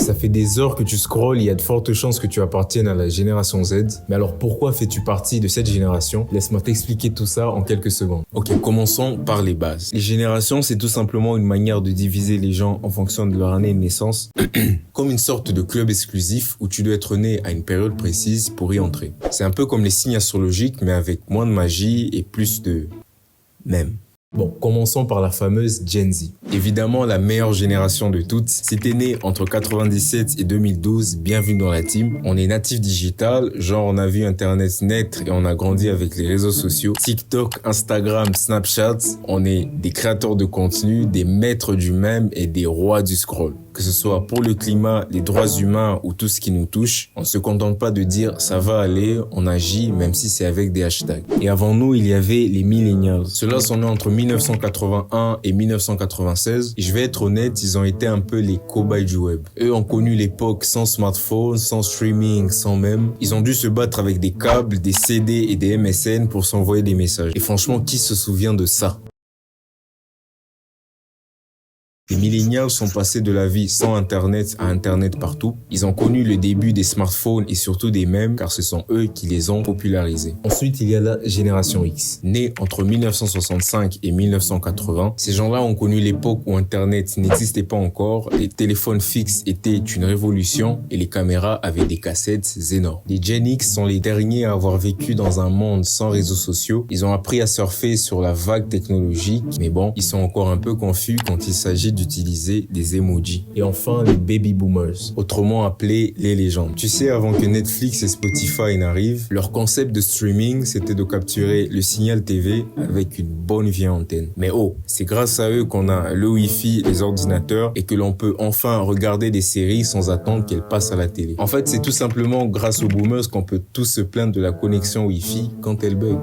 Ça fait des heures que tu scrolles, il y a de fortes chances que tu appartiennes à la génération Z. Mais alors pourquoi fais-tu partie de cette génération? Laisse-moi t'expliquer tout ça en quelques secondes. Ok, commençons par les bases. Les générations, c'est tout simplement une manière de diviser les gens en fonction de leur année de naissance, comme une sorte de club exclusif où tu dois être né à une période précise pour y entrer. C'est un peu comme les signes astrologiques, mais avec moins de magie et plus de mèmes. Bon, commençons par la fameuse Gen Z. Évidemment, la meilleure génération de toutes. Si t'es né entre 97 et 2012, bienvenue dans la team. On est natif digital, genre on a vu Internet naître et on a grandi avec les réseaux sociaux. TikTok, Instagram, Snapchat. On est des créateurs de contenu, des maîtres du mème et des rois du scroll. Que ce soit pour le climat, les droits humains ou tout ce qui nous touche, on se contente pas de dire ça va aller, on agit même si c'est avec des hashtags. Et avant nous, il y avait les millennials. Ceux-là sont nés entre 1981 et 1996. Et je vais être honnête, ils ont été un peu les cobayes du web. Eux ont connu l'époque sans smartphone, sans streaming, sans mème. Ils ont dû se battre avec des câbles, des CD et des MSN pour s'envoyer des messages. Et franchement, qui se souvient de ça? Les millennials sont passés de la vie sans Internet à Internet partout. Ils ont connu le début des smartphones et surtout des mèmes car ce sont eux qui les ont popularisés. Ensuite, il y a la génération X. Née entre 1965 et 1980, ces gens-là ont connu l'époque où Internet n'existait pas encore, les téléphones fixes étaient une révolution et les caméras avaient des cassettes énormes. Les Gen X sont les derniers à avoir vécu dans un monde sans réseaux sociaux. Ils ont appris à surfer sur la vague technologique, mais bon, ils sont encore un peu confus quand il s'agit d'utiliser des emojis. Et enfin, les baby boomers, autrement appelés les légendes. Tu sais, avant que Netflix et Spotify n'arrivent, leur concept de streaming, c'était de capturer le signal TV avec une bonne vieille antenne. Mais oh, c'est grâce à eux qu'on a le Wi-Fi, les ordinateurs et que l'on peut enfin regarder des séries sans attendre qu'elles passent à la télé. En fait, c'est tout simplement grâce aux boomers qu'on peut tous se plaindre de la connexion Wi-Fi quand elle bug.